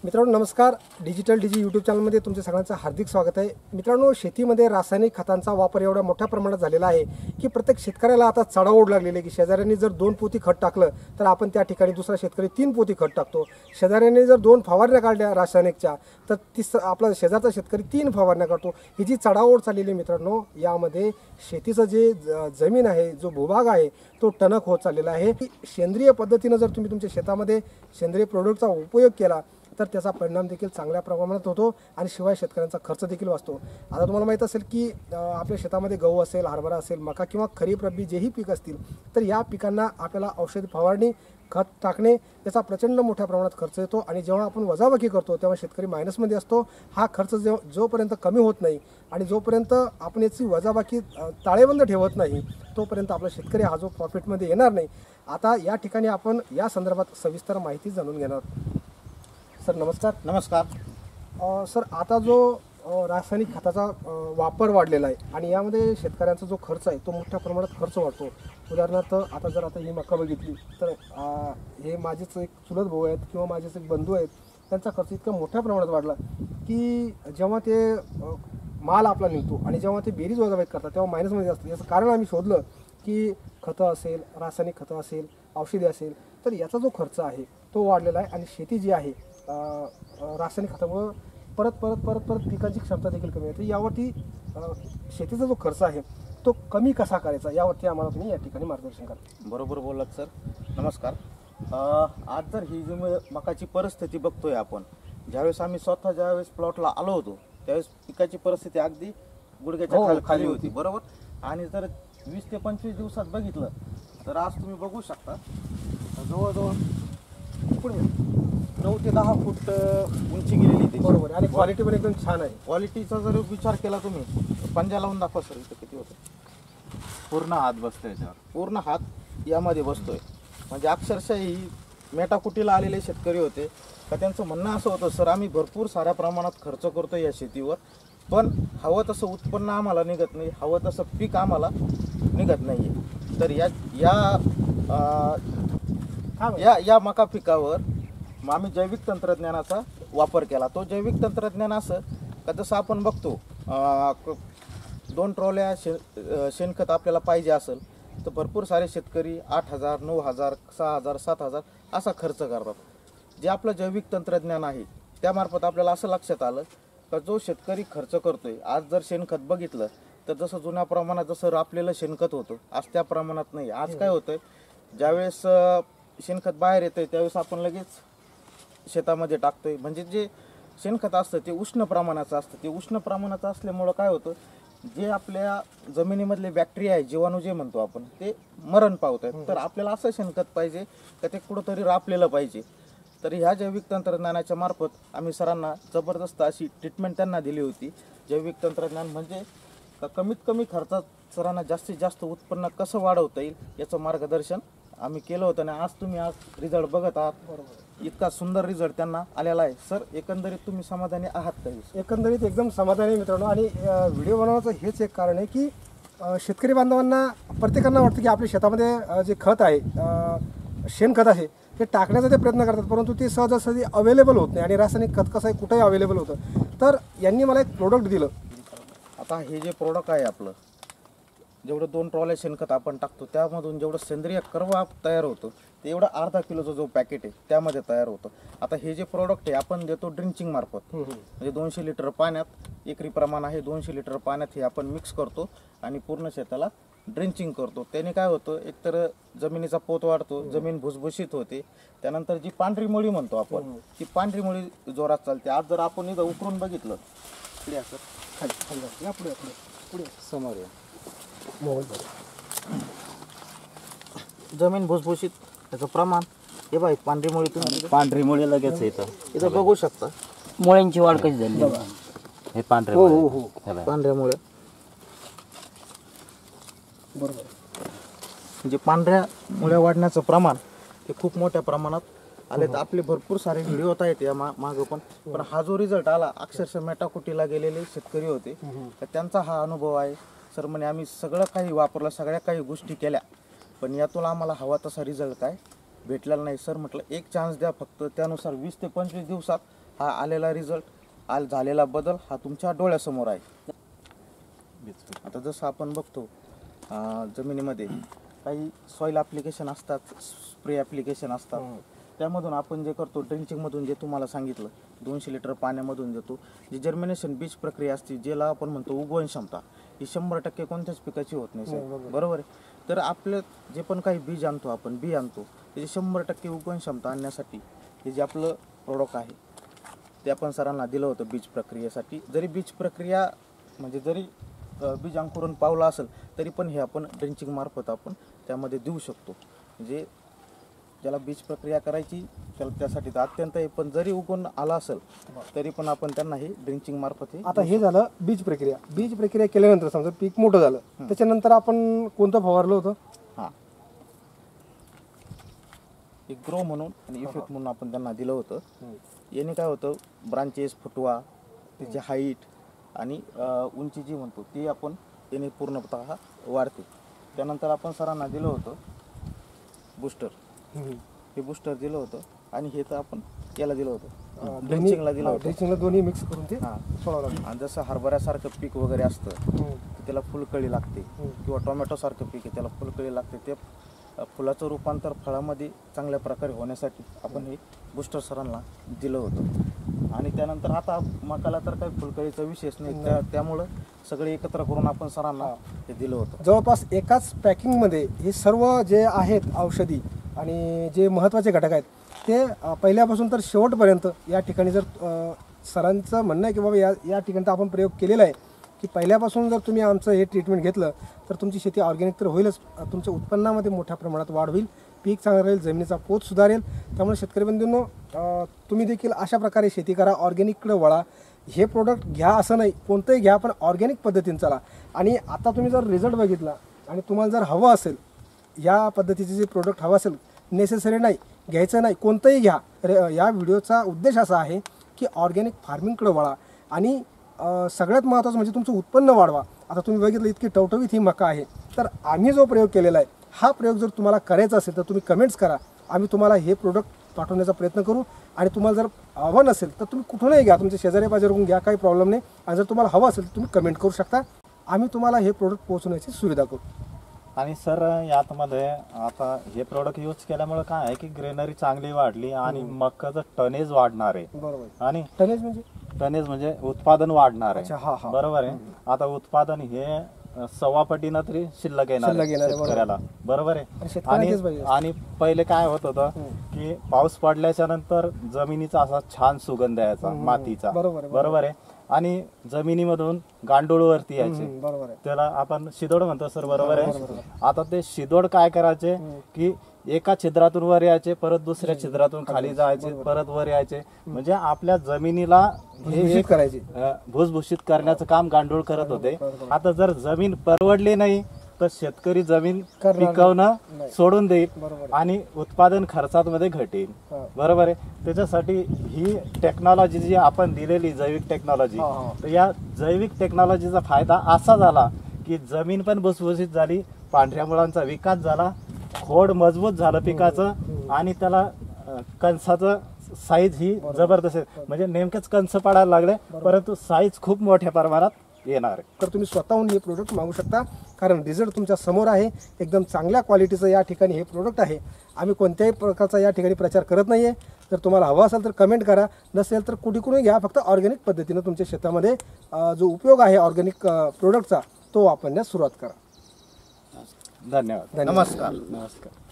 मित्रांनो नमस्कार. डिजिटल डीजी यूट्यूब चॅनलमध्ये तुमच्या सगळ्यांचं हार्दिक स्वागत आहे. मित्रांनो, शेतीमध्ये रासायनिक खतांचा वापर एवढ्या मोठ्या प्रमाणात झालेला आहे की प्रत्येक शेतकऱ्याला आता चढाओढ लागलेली आहे की शेजाऱ्यांनी जर 2 पोती खत टाकलं तर आपण त्या ठिकाणी दुसरा शेतकरी 3 पोती खत टाकतो. शेजाऱ्यांनी जर 2 फवारण्या काढल्या रासायनिकच्या तर आपला शेजारचा शेतकरी 3 फवारण्या करतो. ही जी चढाओढ चाललेली आहे मित्रांनो, यामध्ये शेतीचं जे जमीन आहे, जो भूभाग आहे तो टणक होत चाललेला आहे. सेंद्रिय पद्धतीनं जर तुम्ही तुमच्या शेतामध्ये सेंद्रिय प्रोडक्टचा उपयोग केला तर त्याचा परिणाम देखील चांगल्या प्रमाणात होतो आणि शिवाय शेतकऱ्यांचा खर्च देखील वाचतो. आता तुम्हाला माहीत असेल की आपल्या शेतामध्ये गहू असेल, हरभरा असेल, मका किंवा खरीप रब्बी जेही पीक असतील तर या पिकांना आपल्याला औषध फवारणी, खत टाकणे याचा प्रचंड मोठ्या प्रमाणात खर्च येतो आणि जेव्हा आपण वजाबाकी करतो तेव्हा शेतकरी मायनसमध्ये असतो. हा खर्च जोपर्यंत कमी होत नाही आणि जोपर्यंत आपण याची वजाबाकी ताळेबंद ठेवत नाही तोपर्यंत आपला शेतकरी हा जो प्रॉफिटमध्ये येणार नाही. आता या ठिकाणी आपण या संदर्भात सविस्तर माहिती जाणून घेणार. सर नमस्कार. नमस्कार. सर, आता जो रासायनिक खताचा वापर वाढलेला आहे आणि यामध्ये शेतकऱ्यांचा जो खर्च आहे तो मोठ्या प्रमाणात खर्च वाढतो. उदाहरणार्थ आता ही मका बघितली तर हे माझेच एक चुलत भाऊ आहेत किंवा माझेच एक बंधू आहेत, त्यांचा खर्च इतका मोठ्या प्रमाणात वाढला की जेव्हा ते माल आपला निघतो आणि जेव्हा ते बेरीज वजाबाकी करतात तेव्हा मायनसमध्ये असतं. याचं कारण आम्ही शोधलं की खतं असेल, रासायनिक खतं असेल, औषधी असेल तर याचा जो खर्च आहे तो वाढलेला आहे आणि शेती जी आहे रासायनिक खतामुळं परत पिकांची क्षमता देखील कमी होते. यावरती शेतीचा जो खर्च आहे तो कमी कसा करायचा यावरती आम्हाला तुम्ही या ठिकाणी मार्गदर्शन करा. बरोबर बोललात सर. नमस्कार. आज जर ही जी मकाची परिस्थिती बघतोय आपण, ज्यावेळेस आम्ही स्वतः ज्यावेळेस प्लॉटला आलो होतो त्यावेळेस पिकाची परिस्थिती अगदी गुडघ्याच्या खाली होती. बरोबर. आणि जर 20 ते 25 दिवसात बघितलं तर आज तुम्ही बघू शकता जवळजवळ पुढे 9 ते 10 फूट उंची गेलेली आहे. बरोबर. आणि क्वालिटी पण एकदम छान आहे. क्वालिटीचा जर विचार केला तुम्ही, पंजा लावून दाखवा सर. इथं किती होतं? पूर्ण हात बसतोय याच्यावर. पूर्ण हात यामध्ये बसतोय. म्हणजे अक्षरशः ही मेटाकुटीला आलेले शेतकरी होते का त्यांचं म्हणणं असं होतं, सर आम्ही भरपूर साऱ्या प्रमाणात खर्च करतो या शेतीवर, पण हवं तसं उत्पन्न आम्हाला निघत नाही, हवं तसं पीक आम्हाला निघत नाही आहे. तर या मका पिकावर आम्ही जैविक तंत्रज्ञानाचा वापर केला. तो जैविक तंत्रज्ञान असं का जसं आपण बघतो 2 ट्रॉल्या शेणखत आपल्याला पाहिजे असेल तर भरपूर सारे शेतकरी 8,000, 9,000, 6,000, 7,000 असा खर्च करतात. जे आपलं जैविक तंत्रज्ञान आहे त्यामार्फत आपल्याला असं लक्षात आलं का जो शेतकरी खर्च करतोय, आज जर शेणखत बघितलं तर जसं जुन्या प्रमाणात जसं रापलेलं शेणखत होतं आज त्या प्रमाणात नाही. आज काय होतंय, ज्यावेळेस शेणखत बाहेर येतंय त्यावेळेस आपण लगेच शेतामध्ये टाकतोय. म्हणजे जे शेणखत असतं ते उष्ण प्रमाणाचं असतं. ते उष्ण प्रमाणाचं असल्यामुळं काय होतं, जे आपल्या जमिनीमधले बॅक्टेरिया आहे, जीवाणू जे म्हणतो आपण, ते मरण पावत आहेत. तर आपल्याला असं शेणखत पाहिजे का ते कुठंतरी रापलेलं पाहिजे. तर ह्या जैविक तंत्रज्ञानाच्या मार्फत आम्ही सरांना जबरदस्त अशी ट्रीटमेंट त्यांना दिली होती. जैविक तंत्रज्ञान म्हणजे कमीत कमी खर्चात सरांना जास्तीत जास्त उत्पन्न कसं वाढवता येईल याचं मार्गदर्शन आम्ही केलं होतं. आणि आज रिझल्ट बघत आहात. बरोबर. इतका सुंदर रिझल्ट त्यांना आलेला आहे. सर एकंदरीत तुम्ही समाधानी आहात का? एकंदरीत एकदम समाधानी मित्रांनो. आणि व्हिडिओ बनवण्याचं हेच एक कारण आहे की शेतकरी बांधवांना प्रत्येकांना वाटतं की आपल्या शेतामध्ये जे खत आहे, शेणखत आहे, ते टाकण्याचा ते प्रयत्न करतात परंतु ते सहजासहजी अवेलेबल होत नाही. आणि रासायनिक खत कसं आहे कुठेही अवेलेबल होतं. तर यांनी मला एक प्रोडक्ट दिलं. आता हे जे प्रोडक्ट आहे आपलं, जेवढं 2 ट्रॉल्या शेणखत आपण टाकतो त्यामधून जेवढं सेंद्रिय कर्व तयार होतं ते एवढं अर्धा किलोचं जो पॅकेट आहे त्यामध्ये तयार होतं. आता हे जे प्रोडक्ट आहे आपण देतो ड्रिंचिंग मार्फत. म्हणजे 200 लिटर पाण्यात, एकरी प्रमाण आहे 200 लिटर पाण्यात हे आपण मिक्स करतो आणि पूर्ण शेताला ड्रिंचिंग करतो. त्याने काय होतं, एकतर जमिनीचा पोत वाढतो, जमीन भुसभुशीत होते. त्यानंतर जी पांढरी मुळी म्हणतो आपण, ती पांढरी मुळी जोरात चालते. आज जर आपण इथं उकरून बघितलं, पुढे पुढे समोर या, मोबाईल जमीन भुसभुशीत त्याचं प्रमाण हे बाई पांढरी मुळी, तुम्ही पांढरी मुळे लगेच इथं बघू शकता. मुळ्यांची वाढ कशी झाली हे पांढरे पांढऱ्या मुळे. बरोबर. म्हणजे पांढऱ्या मुळ्या वाढण्याचं प्रमाण हे खूप मोठ्या प्रमाणात आले. तर आपले भरपूर सारे व्हिडिओ होत आहेत या मागं पण हा जो रिझल्ट आला, अक्षरशः मेटाकुटीला गेलेले शेतकरी होते तर त्यांचा हा अनुभव आहे. सर म्हणे आम्ही सगळं काही वापरलं, सगळ्या काही गोष्टी केल्या, पण यातून आम्हाला हवा तसा रिझल्ट काय भेटलेला नाही. सर म्हटलं एक चान्स द्या फक्त. त्यानुसार 20 ते 25 दिवसात हा आलेला रिझल्ट झालेला बदल हा तुमच्या डोळ्यासमोर आहे. आता जसं आपण बघतो जमिनीमध्ये काही सॉईल ॲप्लिकेशन असतात, स्प्रे ॲप्लिकेशन असतात. त्यामधून आपण जे करतो ड्रिंचिंगमधून जे तुम्हाला सांगितलं 200 लिटर पाण्यामधून देतो. जी जर्मिनेशन बीज प्रक्रिया असते, ज्याला आपण म्हणतो उगवण क्षमता, ही 100% कोणत्याच पिकाची होत नाही साहेब, बरोबर आहे. तर आपलं जे पण काही बीज आणतो आपण, बी आणतो, त्याची 100% उगवण क्षमता आणण्यासाठी हे जे आपलं प्रोडक्ट आहे ते आपण सरांना दिलं होतं बीज प्रक्रियेसाठी. जरी बीज प्रक्रिया म्हणजे जरी बीज अंकुरण पावलं असेल तरी पण हे आपण ड्रिंचिंग मार्फत आपण त्यामध्ये देऊ शकतो. म्हणजे ज्याला बीज प्रक्रिया करायची त्यासाठी तर अत्यंत आहे, पण जरी उगवून आला असेल तरी पण आपण त्यांना हे ड्रिंचिंग मार्फत आता हे झालं बीज प्रक्रिया केल्यानंतर समजा पीक मोठं झालं त्याच्यानंतर आपण कोणतं फवारलं होतं? हां, एक ग्रो म्हणून आणि इफेक्ट म्हणून आपण त्यांना दिलं होतं. याने काय होतं, ब्रांचेस, फुटवा, त्याची हाईट आणि उंची जी म्हणतो ती आपण याने पूर्णतः वाढते. त्यानंतर आपण सरांना दिलं होतं बूस्टर, हे बूस्टर दिलं होतं आणि हे तर आपण याला दिलं होतं, ड्रिंचिंगला दिलं होतं. ड्रिंचिंगला दोन्ही मिक्स करून ते हां, सोडावं लागलं. आणि जसं हरभऱ्यासारखं पीक वगैरे असतं त्याला फुलकळी लागते, किंवा टोमॅटोसारखं पीक आहे त्याला फुलकळी लागते, ते फुलाचं रूपांतर फळामध्ये चांगल्या प्रकारे होण्यासाठी आपण हे बूस्टर सरांना दिलं होतं. आणि त्यानंतर आता मकाला तर काही फुलकळीचा विशेष नाही, त्यामुळं सगळे एकत्र करून आपण सरांना हे दिलं होतं. जवळपास एकाच पॅकिंगमध्ये हे सर्व जे आहेत औषधी आणि जे महत्त्वाचे घटक आहेत ते पहिल्यापासून तर शेवटपर्यंत या ठिकाणी जर सरांचं म्हणणं आहे की बाबा या ठिकाणी तर आपण प्रयोग केलेला आहे की पहिल्यापासून जर तुम्ही आमचं हे ट्रीटमेंट घेतलं तर तुमची शेती ऑर्गॅनिक तर होईलच, तुमच्या उत्पन्नामध्ये मोठ्या प्रमाणात वाढ होईल, पीक चांगलं राहील, जमिनीचा पोत सुधारेल. त्यामुळे शेतकरी बंधूंनो, तुम्ही देखील अशा प्रकारे शेती करा, ऑर्गॅनिककडे वळा. हे प्रोडक्ट घ्या असं नाही, कोणतंही घ्या पण ऑर्गॅनिक पद्धतीने चला. आणि आता तुम्ही जर रिझल्ट बघितला आणि तुम्हाला जर हवं असेल या पद्धतीचे जे प्रोडक्ट हवं असेल, नेसेसरी नाही घ्यायचं नाही, कोणतंही घ्या. या व्हिडिओचा उद्देश असा आहे की ऑर्गॅनिक फार्मिंगकडे वळा आणि सगळ्यात महत्त्वाचं म्हणजे तुमचं उत्पन्न वाढवा. आता तुम्ही बघितलं इतकी टवटवीत ही मका आहे, तर आम्ही जो प्रयोग केलेला आहे हा प्रयोग जर तुम्हाला करायचा असेल तर तुम्ही कमेंट्स करा, आम्ही तुम्हाला हे प्रोडक्ट पाठवण्याचा प्रयत्न करू. आणि तुम्हाला जर हवं नसेल तर तुम्ही कुठूनही घ्या, तुमच्या शेजारी बाजारून घ्या, काही प्रॉब्लेम नाही. आणि जर तुम्हाला हवं असेल तर तुम्ही कमेंट करू शकता, आम्ही तुम्हाला हे प्रोडक्ट पोहोचवण्याची सुविधा करू. आणि सर यातमध्ये आता हे प्रोडक्ट यूज केल्यामुळे काय आहे की ग्रेनरी चांगली वाढली आणि मकाचं टनेज वाढणार आहे. बरोबर. आणि टनेज म्हणजे उत्पादन वाढणार अच्छा, आहे, बरोबर आहे. आता उत्पादन हे 1.25 पटीनं तरी शिल्लक येणार आहे शेतकऱ्याला, बरोबर आहे. आणि पहिले काय होत होतं की पाऊस पडल्याच्या नंतर जमिनीचा असा छान सुगंध यायचा मातीचा, बरोबर आहे. आणि जमिनीमधून गांडूळवरती यायचे, त्याला आपण शिदोड म्हणतो सर, बरोबर आहे. आता ते शिदोड काय करायचे की एका छिद्रातून वर यायचे, परत दुसऱ्या छिद्रातून खाली जायचे, परत वर यायचे. म्हणजे आपल्या जमिनीला हे करायचे, भुसभुशीत करण्याचं काम गांडूळ करत होते. आता जर जमीन परवडली नाही तर शेतकरी जमीन पिकवणं सोडून देईल आणि उत्पादन खर्चामध्ये घटेल, बरोबर आहे. त्याच्यासाठी ही टेक्नॉलॉजी जी आपण दिलेली जैविक टेक्नॉलॉजी, तर या जैविक टेक्नॉलॉजीचा फायदा असा झाला की जमीन पण भुसभुशीत झाली, पांढऱ्या मुळांचा विकास झाला, खोड मजबूत झालं पिकाचं, आणि त्याला कणसाचं साईज ही जबरदस्त आहे. म्हणजे नेमकेच कणस पडायला लागले, परंतु साईज खूप मोठ्या प्रमाणात येणार आहे. तर तुम्ही स्वतःहून हे प्रोडक्ट मागू शकता, कारण रिझल्ट तुमच्या समोर आहे. एकदम चांगल्या क्वालिटीचं या ठिकाणी हे प्रोडक्ट आहे. आम्ही कोणत्याही प्रकारचा या ठिकाणी प्रचार करत नाही आहे. जर तुम्हाला हवा असेल तर कमेंट करा, नसेल तर कुठे घ्या. फक्त ऑर्गॅनिक पद्धतीनं तुमच्या शेतामध्ये जो उपयोग आहे ऑर्गॅनिक प्रोडक्टचा तो वापरण्यास सुरुवात करा. धन्यवाद. नमस्कार. नमस्कार.